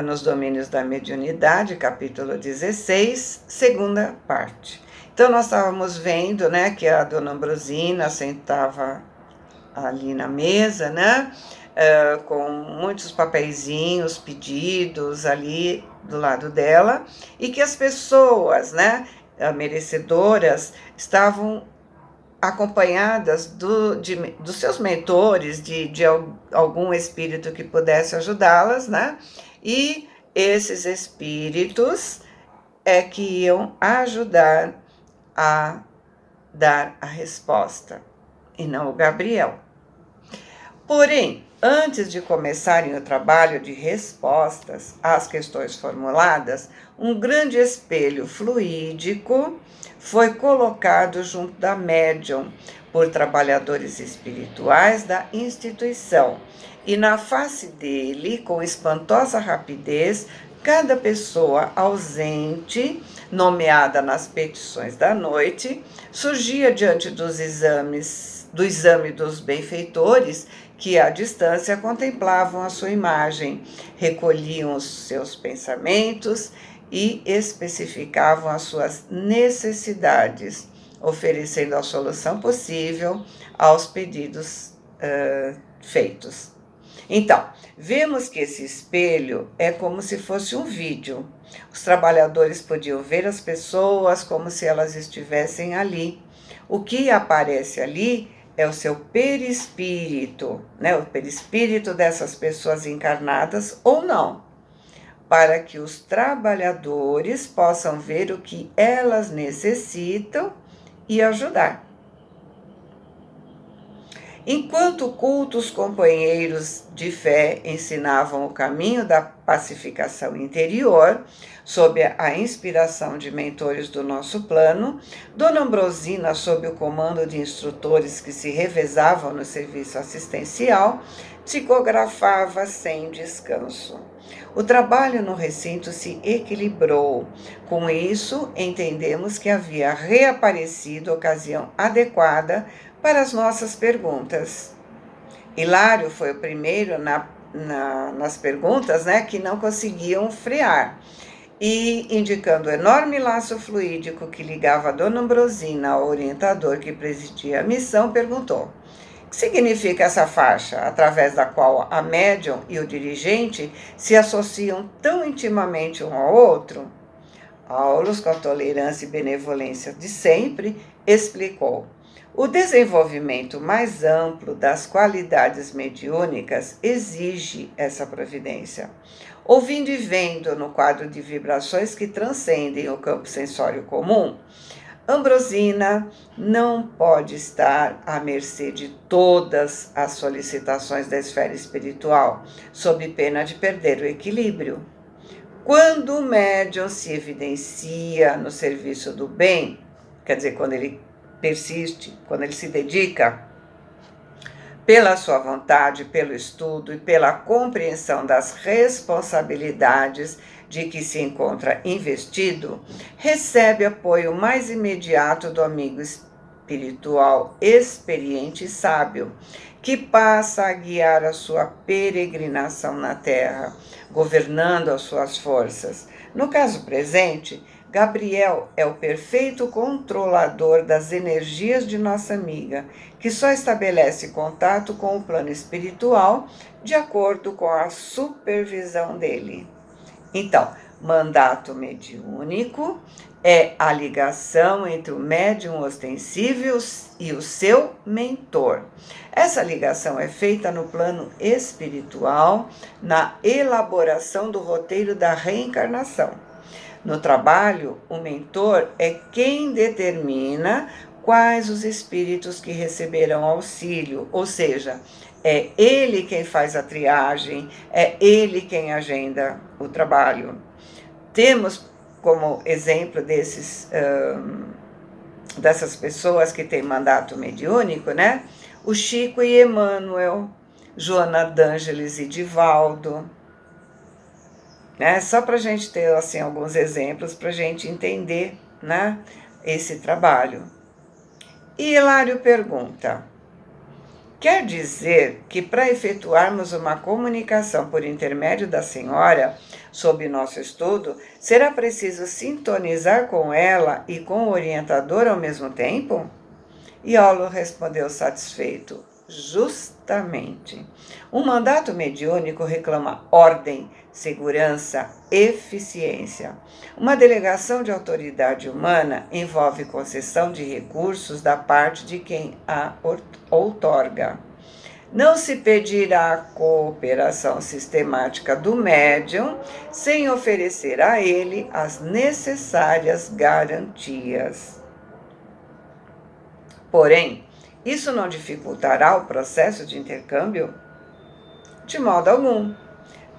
nos domínios da mediunidade, capítulo 16, segunda parte. Então, nós estávamos vendo, né, que a dona Ambrosina sentava ali na mesa, né, com muitos papeizinhos, pedidos ali do lado dela, e que as pessoas, né, merecedoras, estavam acompanhadas dos seus mentores, de algum espírito que pudesse ajudá-las, né? E esses espíritos é que iam ajudar a dar a resposta, e não o Gabriel. Porém, antes de começarem o trabalho de respostas às questões formuladas, um grande espelho fluídico foi colocado junto da médium por trabalhadores espirituais da instituição, e na face dele, com espantosa rapidez, cada pessoa ausente, nomeada nas petições da noite, surgia diante do exame dos benfeitores, que à distância contemplavam a sua imagem, recolhiam os seus pensamentos e especificavam as suas necessidades, oferecendo a solução possível aos pedidos feitos. Então, vemos que esse espelho é como se fosse um vídeo. Os trabalhadores podiam ver as pessoas como se elas estivessem ali. O que aparece ali é o seu perispírito, né? O perispírito dessas pessoas encarnadas ou não, para que os trabalhadores possam ver o que elas necessitam e ajudar. Enquanto cultos companheiros de fé ensinavam o caminho da pacificação interior, sob a inspiração de mentores do nosso plano, Dona Ambrosina, sob o comando de instrutores que se revezavam no serviço assistencial, psicografava sem descanso. O trabalho no recinto se equilibrou. Com isso, entendemos que havia reaparecido ocasião adequada para as nossas perguntas. Hilário foi o primeiro nas perguntas, né, que não conseguiam frear. E, indicando o enorme laço fluídico que ligava a Dona Ambrosina ao orientador que presidia a missão, perguntou: o que significa essa faixa, através da qual a médium e o dirigente se associam tão intimamente um ao outro? Aulus, com a tolerância e benevolência de sempre, explicou: o desenvolvimento mais amplo das qualidades mediúnicas exige essa providência. Ouvindo e vendo no quadro de vibrações que transcendem o campo sensório comum, Ambrosina não pode estar à mercê de todas as solicitações da esfera espiritual, sob pena de perder o equilíbrio. Quando o médium se evidencia no serviço do bem, quer dizer, quando ele persiste, quando ele se dedica pela sua vontade, pelo estudo e pela compreensão das responsabilidades de que se encontra investido, recebe apoio mais imediato do amigo espiritual experiente e sábio, que passa a guiar a sua peregrinação na Terra, governando as suas forças. No caso presente, Gabriel é o perfeito controlador das energias de nossa amiga, que só estabelece contato com o plano espiritual de acordo com a supervisão dele. Então, mandato mediúnico é a ligação entre o médium ostensível e o seu mentor. Essa ligação é feita no plano espiritual, na elaboração do roteiro da reencarnação. No trabalho, o mentor é quem determina quais os espíritos que receberão auxílio, ou seja, é ele quem faz a triagem, é ele quem agenda o trabalho. Temos como exemplo dessas pessoas que têm mandato mediúnico, né? O Chico e Emmanuel, Joana d'Ângeles e Divaldo, né? Só para a gente ter assim, alguns exemplos para a gente entender, né, esse trabalho. E Hilário pergunta: Quer dizer que para efetuarmos uma comunicação por intermédio da senhora, sob nosso estudo, será preciso sintonizar com ela e com o orientador ao mesmo tempo? Iolo respondeu satisfeito: justamente. Um mandato mediúnico reclama ordem, segurança, eficiência. Uma delegação de autoridade humana envolve concessão de recursos da parte de quem a outorga. Não se pedirá a cooperação sistemática do médium sem oferecer a ele as necessárias garantias. Porém, isso não dificultará o processo de intercâmbio? De modo algum.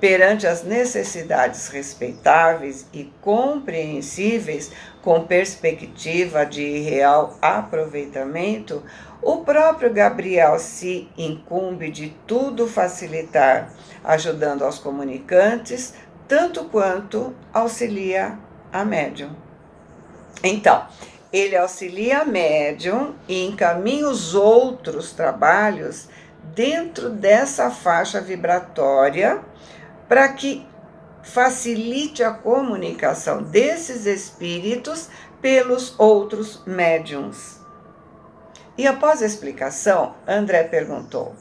Perante as necessidades respeitáveis e compreensíveis com perspectiva de real aproveitamento, o próprio Gabriel se incumbe de tudo facilitar, ajudando aos comunicantes, tanto quanto auxilia a médium. Então, ele auxilia a médium e encaminha os outros trabalhos dentro dessa faixa vibratória para que facilite a comunicação desses espíritos pelos outros médiums. E após a explicação, André perguntou: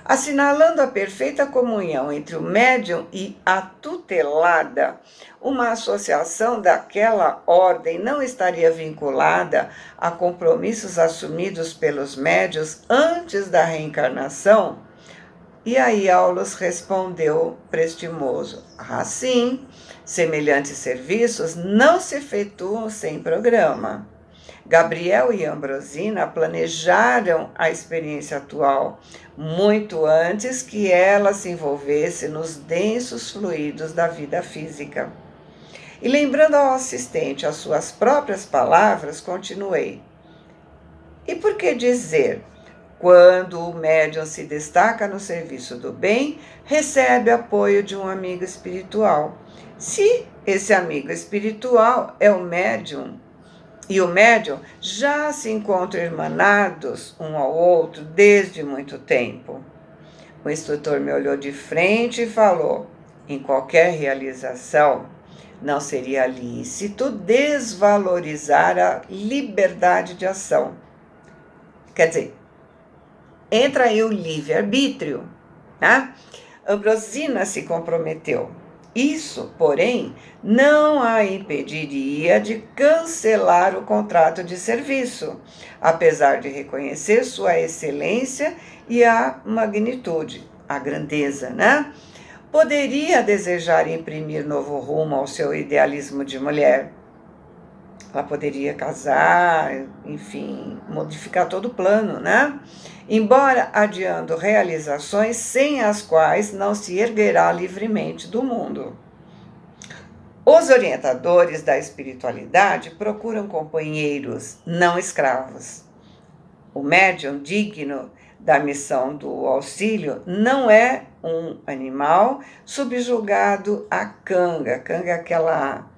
assinalando a perfeita comunhão entre o médium e a tutelada, uma associação daquela ordem não estaria vinculada a compromissos assumidos pelos médiuns antes da reencarnação? E aí Aulos respondeu prestimoso: ah, sim, semelhantes serviços não se efetuam sem programa. Gabriel e Ambrosina planejaram a experiência atual muito antes que ela se envolvesse nos densos fluidos da vida física. E lembrando ao assistente as suas próprias palavras, continuei: e por que dizer, quando o médium se destaca no serviço do bem, recebe apoio de um amigo espiritual? Se esse amigo espiritual é o médium, e o médium já se encontram irmanados um ao outro desde muito tempo. O instrutor me olhou de frente e falou: em qualquer realização, não seria lícito desvalorizar a liberdade de ação. Quer dizer, entra aí o livre-arbítrio, né? Ambrosina se comprometeu. Isso, porém, não a impediria de cancelar o contrato de serviço, apesar de reconhecer sua excelência e a magnitude, a grandeza, né? Poderia desejar imprimir novo rumo ao seu idealismo de mulher. Ela poderia casar, enfim, modificar todo o plano, né? Embora adiando realizações sem as quais não se erguerá livremente do mundo. Os orientadores da espiritualidade procuram companheiros, não escravos. O médium digno da missão do auxílio não é um animal subjugado à canga. Canga é aquela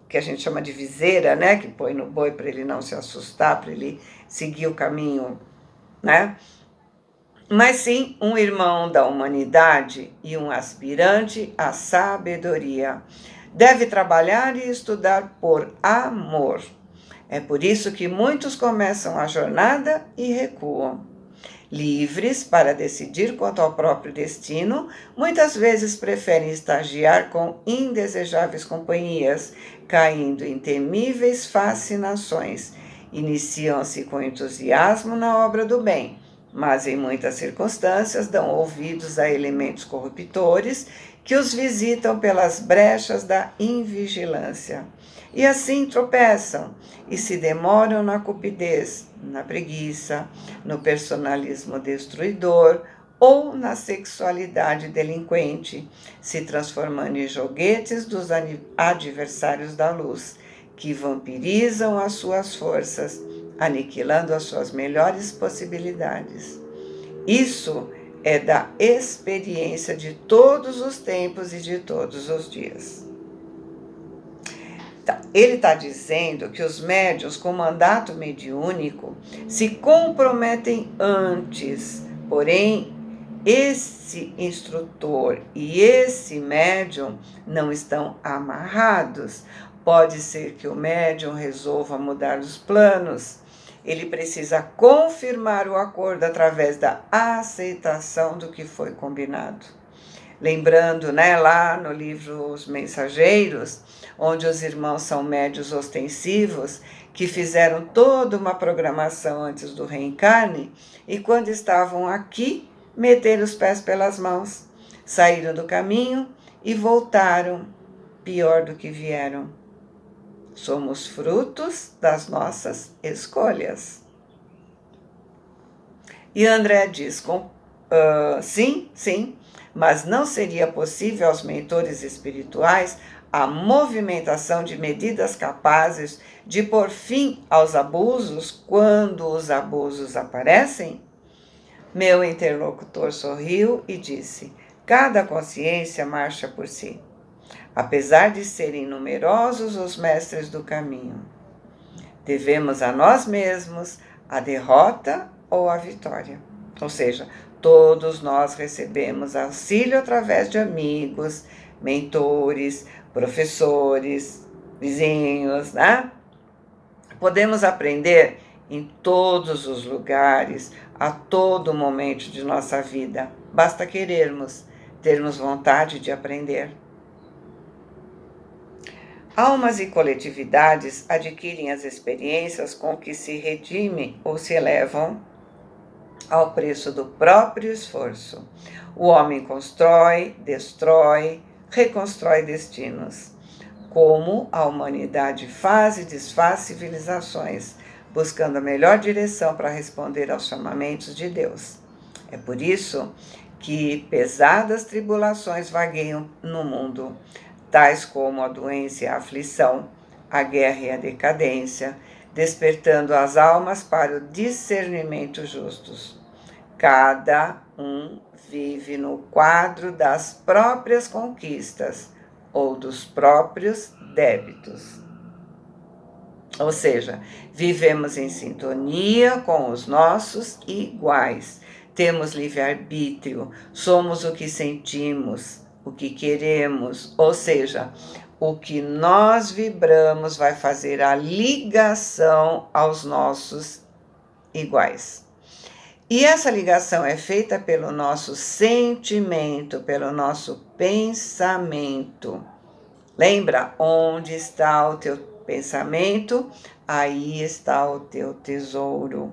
que a gente chama de viseira, né? Que põe no boi para ele não se assustar, para ele seguir o caminho, né? Mas sim um irmão da humanidade e um aspirante à sabedoria. Deve trabalhar e estudar por amor. É por isso que muitos começam a jornada e recuam. Livres para decidir quanto ao próprio destino, muitas vezes preferem estagiar com indesejáveis companhias, caindo em temíveis fascinações. Iniciam-se com entusiasmo na obra do bem, mas em muitas circunstâncias dão ouvidos a elementos corruptores que os visitam pelas brechas da invigilância. E assim tropeçam e se demoram na cupidez, na preguiça, no personalismo destruidor ou na sexualidade delinquente, se transformando em joguetes dos adversários da luz, que vampirizam as suas forças, aniquilando as suas melhores possibilidades. Isso é da experiência de todos os tempos e de todos os dias. Ele está dizendo que os médiuns com mandato mediúnico se comprometem antes Porém, esse instrutor e esse médium não estão amarrados. Pode ser que o médium resolva mudar os planos. Ele precisa confirmar o acordo através da aceitação do que foi combinado. Lembrando, lá no livro Os Mensageiros, onde os irmãos são médios ostensivos, que fizeram toda uma programação antes do reencarne, e quando estavam aqui, meteram os pés pelas mãos, saíram do caminho e voltaram pior do que vieram. Somos frutos das nossas escolhas. E André diz, sim, mas não seria possível aos mentores espirituais a movimentação de medidas capazes de pôr fim aos abusos quando os abusos aparecem? Meu interlocutor sorriu e disse: cada consciência marcha por si, apesar de serem numerosos os mestres do caminho. Devemos a nós mesmos a derrota ou a vitória. Ou seja, todos nós recebemos auxílio através de amigos, mentores, professores, vizinhos, Podemos aprender em todos os lugares, a todo momento de nossa vida. Basta querermos, termos vontade de aprender. Almas e coletividades adquirem as experiências com que se redimem ou se elevam ao preço do próprio esforço. O homem constrói, destrói, reconstrói destinos. Como a humanidade faz e desfaz civilizações, buscando a melhor direção para responder aos chamamentos de Deus. É por isso que pesadas tribulações vagueiam no mundo, tais como a doença e a aflição, a guerra e a decadência, despertando as almas para o discernimento justos. Cada um vive no quadro das próprias conquistas ou dos próprios débitos. Ou seja, vivemos em sintonia com os nossos iguais, temos livre-arbítrio, somos o que sentimos, o que queremos, ou seja, o que nós vibramos vai fazer a ligação aos nossos iguais. E essa ligação é feita pelo nosso sentimento, pelo nosso pensamento. Lembra? Onde está o teu pensamento? Aí está o teu tesouro.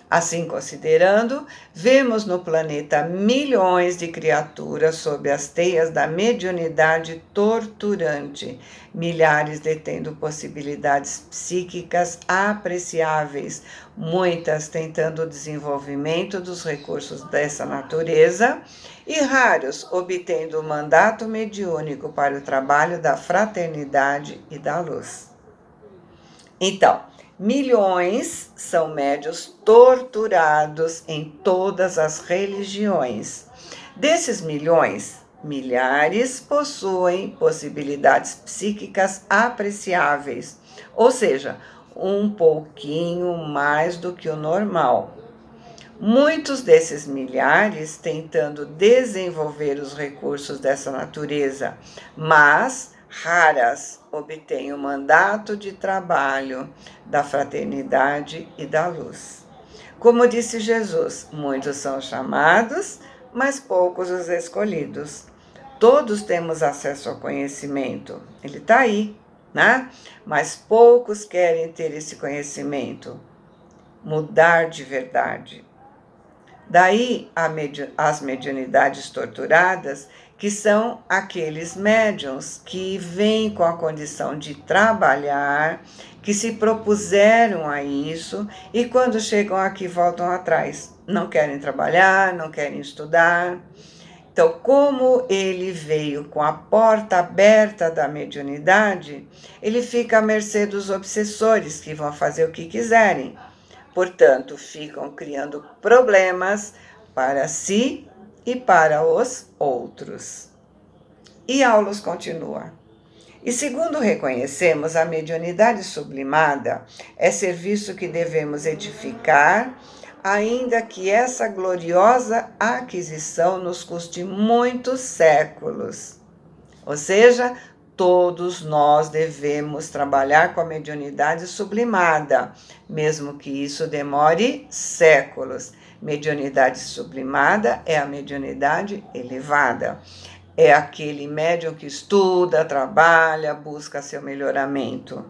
Assim considerando, vemos no planeta milhões de criaturas sob as teias da mediunidade torturante, milhares detendo possibilidades psíquicas apreciáveis, muitas tentando o desenvolvimento dos recursos dessa natureza e raros obtendo o mandato mediúnico para o trabalho da fraternidade e da luz. Então, milhões são médios torturados em todas as religiões. Desses milhões, milhares possuem possibilidades psíquicas apreciáveis, ou seja, um pouquinho mais do que o normal. Muitos desses milhares tentando desenvolver os recursos dessa natureza, mas raras obtêm o mandato de trabalho da fraternidade e da luz. Como disse Jesus, muitos são chamados, mas poucos os escolhidos. Todos temos acesso ao conhecimento, ele está aí, Mas poucos querem ter esse conhecimento, mudar de verdade. Daí as mediunidades torturadas, que são aqueles médiuns que vêm com a condição de trabalhar, que se propuseram a isso e quando chegam aqui voltam atrás. Não querem trabalhar, não querem estudar. Então, como ele veio com a porta aberta da mediunidade, ele fica à mercê dos obsessores que vão fazer o que quiserem. Portanto, ficam criando problemas para si e para os outros. E Aulus continua. E segundo reconhecemos, a mediunidade sublimada é serviço que devemos edificar ainda que essa gloriosa aquisição nos custe muitos séculos. Ou seja, todos nós devemos trabalhar com a mediunidade sublimada, mesmo que isso demore séculos. Mediunidade sublimada é a mediunidade elevada. É aquele médium que estuda, trabalha, busca seu melhoramento.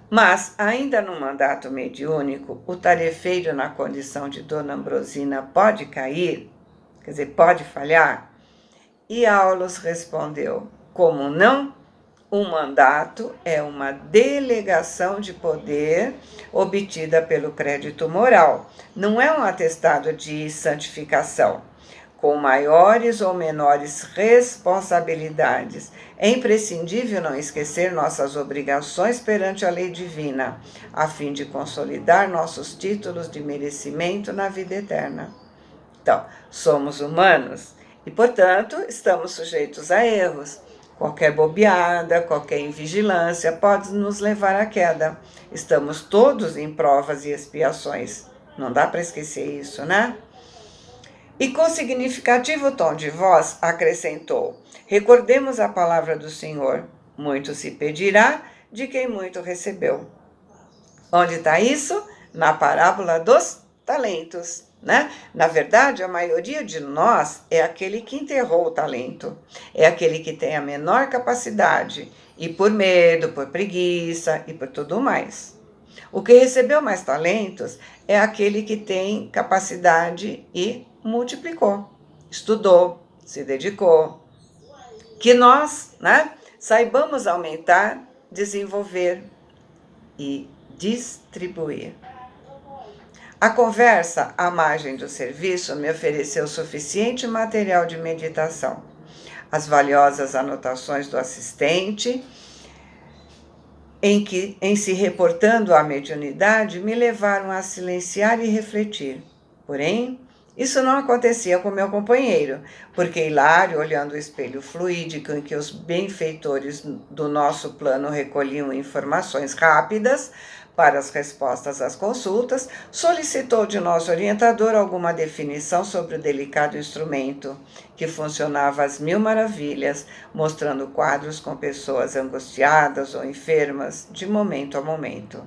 Mas, ainda no mandato mediúnico, o tarefeiro na condição de Dona Ambrosina pode cair, quer dizer, pode falhar? E Aulos respondeu: como não? Um mandato é uma delegação de poder obtida pelo crédito moral, não é um atestado de santificação. Com maiores ou menores responsabilidades, é imprescindível não esquecer nossas obrigações perante a lei divina, a fim de consolidar nossos títulos de merecimento na vida eterna. Então, somos humanos e, portanto, estamos sujeitos a erros. Qualquer bobeada, qualquer invigilância pode nos levar à queda. Estamos todos em provas e expiações. Não dá para esquecer isso, né? E com significativo tom de voz acrescentou: recordemos a palavra do Senhor, muito se pedirá de quem muito recebeu. Onde está isso? Na parábola dos talentos, né? Na verdade, a maioria de nós é aquele que enterrou o talento, é aquele que tem a menor capacidade, e por medo, por preguiça e por tudo mais. O que recebeu mais talentos é aquele que tem capacidade e multiplicou, estudou, se dedicou. Que nós, né, saibamos aumentar, desenvolver e distribuir. A conversa à margem do serviço me ofereceu suficiente material de meditação. As valiosas anotações do assistente, em se reportando à mediunidade, me levaram a silenciar e refletir. Porém, isso não acontecia com meu companheiro, porque Hilário, olhando o espelho fluídico em que os benfeitores do nosso plano recolhiam informações rápidas para as respostas às consultas, solicitou de nosso orientador alguma definição sobre o delicado instrumento, que funcionava às mil maravilhas, mostrando quadros com pessoas angustiadas ou enfermas de momento a momento.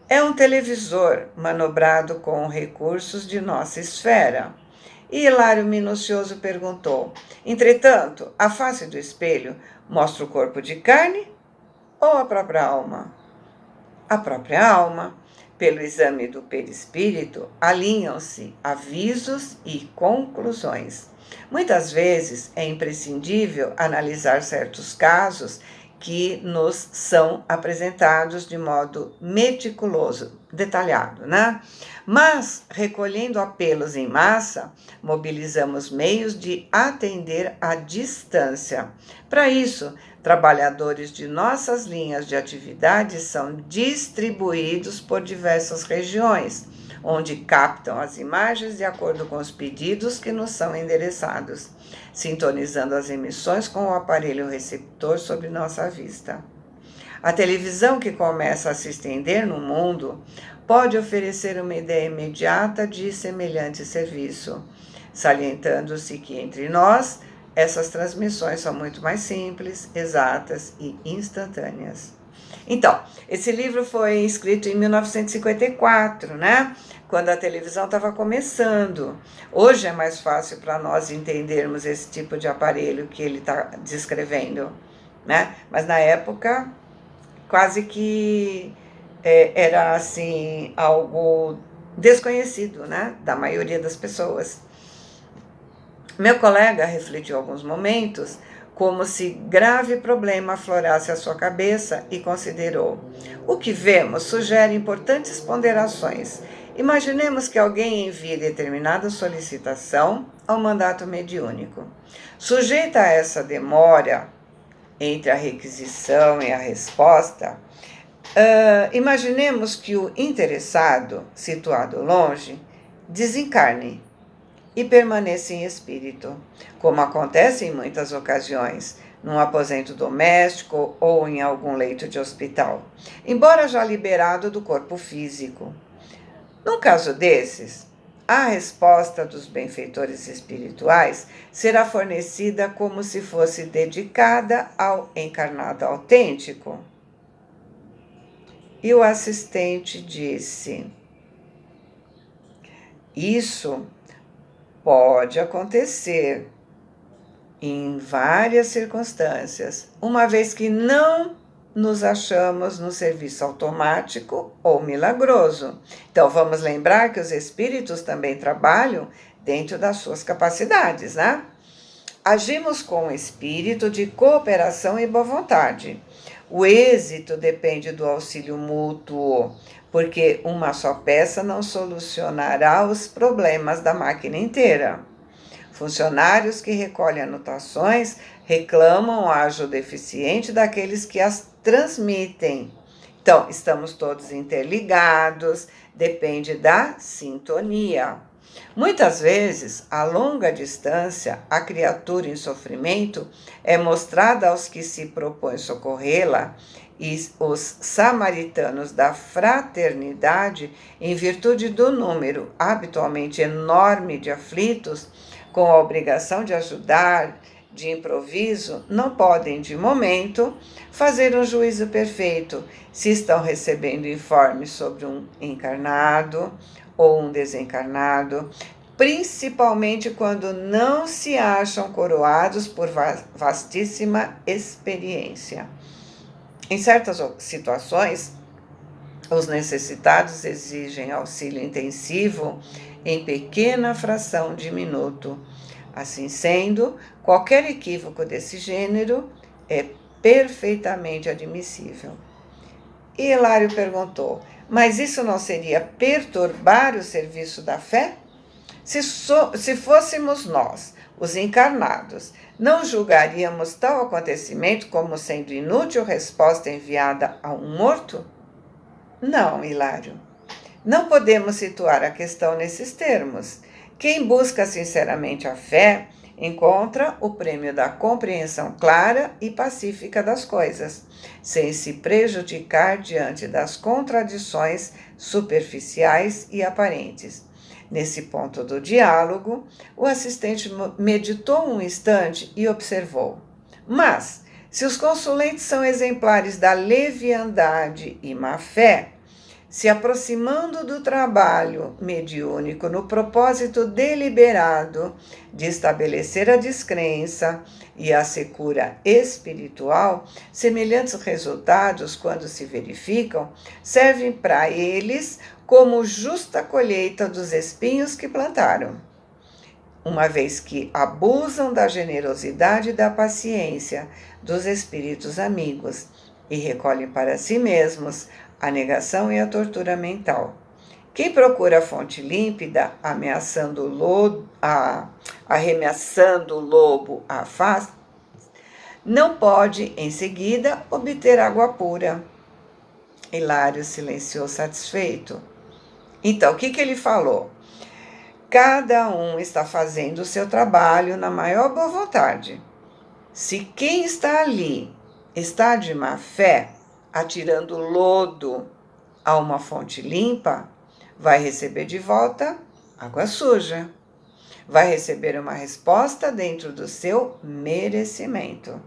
É um televisor manobrado com recursos de nossa esfera. E Hilário minucioso perguntou: entretanto, a face do espelho mostra o corpo de carne ou a própria alma? A própria alma. Pelo exame do perispírito, alinham-se avisos e conclusões. Muitas vezes é imprescindível analisar certos casos que nos são apresentados de modo meticuloso, detalhado, né? Mas, recolhendo apelos em massa, mobilizamos meios de atender à distância. Para isso, trabalhadores de nossas linhas de atividade são distribuídos por diversas regiões, onde captam as imagens de acordo com os pedidos que nos são endereçados, sintonizando as emissões com o aparelho receptor sobre nossa vista. A televisão que começa a se estender no mundo pode oferecer uma ideia imediata de semelhante serviço, salientando-se que entre nós essas transmissões são muito mais simples, exatas e instantâneas. Então, esse livro foi escrito em 1954, né? Quando a televisão estava começando. Hoje é mais fácil para nós entendermos esse tipo de aparelho que ele está descrevendo, né? Mas na época, quase que era assim, algo desconhecido, né? Da maioria das pessoas. Meu colega refletiu alguns momentos, como se grave problema aflorasse a sua cabeça, e considerou: o que vemos sugere importantes ponderações. Imaginemos que alguém envie determinada solicitação ao mandato mediúnico. Sujeita a essa demora entre a requisição e a resposta, imaginemos que o interessado, situado longe, desencarne e permaneça em espírito, como acontece em muitas ocasiões, num aposento doméstico ou em algum leito de hospital, embora já liberado do corpo físico. Num caso desses, a resposta dos benfeitores espirituais será fornecida como se fosse dedicada ao encarnado autêntico. E o assistente disse: isso pode acontecer em várias circunstâncias, uma vez que não nos achamos no serviço automático ou milagroso. Então, vamos lembrar que os espíritos também trabalham dentro das suas capacidades, né? Agimos com o espírito de cooperação e boa vontade. O êxito depende do auxílio mútuo, porque uma só peça não solucionará os problemas da máquina inteira. Funcionários que recolhem anotações reclamam a ajuda eficiente daqueles que as transmitem. Então, estamos todos interligados, depende da sintonia. Muitas vezes, a longa distância, a criatura em sofrimento é mostrada aos que se propõem socorrê-la, e os samaritanos da fraternidade, em virtude do número habitualmente enorme de aflitos, com a obrigação de ajudar de improviso, não podem, de momento, fazer um juízo perfeito se estão recebendo informes sobre um encarnado ou um desencarnado, principalmente quando não se acham coroados por vastíssima experiência. Em certas situações, os necessitados exigem auxílio intensivo em pequena fração de minuto. Assim sendo, qualquer equívoco desse gênero é perfeitamente admissível. E Hilário perguntou: mas isso não seria perturbar o serviço da fé? Se fôssemos nós, os encarnados, não julgaríamos tal acontecimento como sendo inútil resposta enviada a um morto? Não, Hilário. Não podemos situar a questão nesses termos. Quem busca sinceramente a fé encontra o prêmio da compreensão clara e pacífica das coisas, sem se prejudicar diante das contradições superficiais e aparentes. Nesse ponto do diálogo, o assistente meditou um instante e observou: mas, se os consulentes são exemplares da leviandade e má-fé, se aproximando do trabalho mediúnico no propósito deliberado de estabelecer a descrença e a secura espiritual, semelhantes resultados, quando se verificam, servem para eles como justa colheita dos espinhos que plantaram. Uma vez que abusam da generosidade e da paciência dos espíritos amigos e recolhem para si mesmos a negação e a tortura mental. Quem procura a fonte límpida, arremessando o lobo à face, não pode, em seguida, obter água pura. Hilário silenciou satisfeito. Então, o que ele falou? Cada um está fazendo o seu trabalho na maior boa vontade. Se quem está ali está de má fé, atirando lodo a uma fonte limpa, vai receber de volta água suja. Vai receber uma resposta dentro do seu merecimento.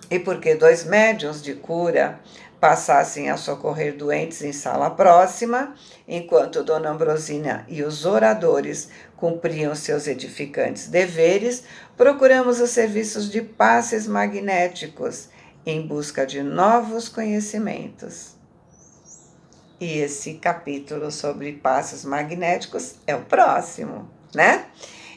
E porque 2 médiuns de cura passassem a socorrer doentes em sala próxima, enquanto Dona Ambrosina e os oradores cumpriam seus edificantes deveres, procuramos os serviços de passes magnéticos em busca de novos conhecimentos. E esse capítulo sobre passes magnéticos é o próximo, né?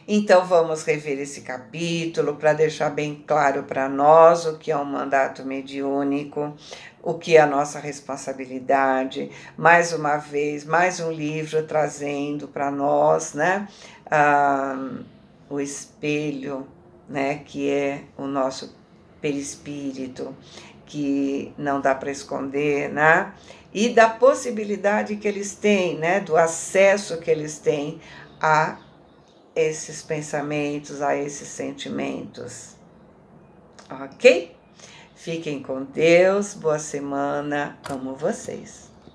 Então vamos rever esse capítulo para deixar bem claro para nós o que é um mandato mediúnico, o que é a nossa responsabilidade. Mais uma vez, mais um livro trazendo para nós, né, o espelho, né, que é o nosso perispírito, que não dá para esconder, né? E da possibilidade que eles têm, né, do acesso que eles têm a esses pensamentos, a esses sentimentos. Ok? Fiquem com Deus, boa semana, amo vocês.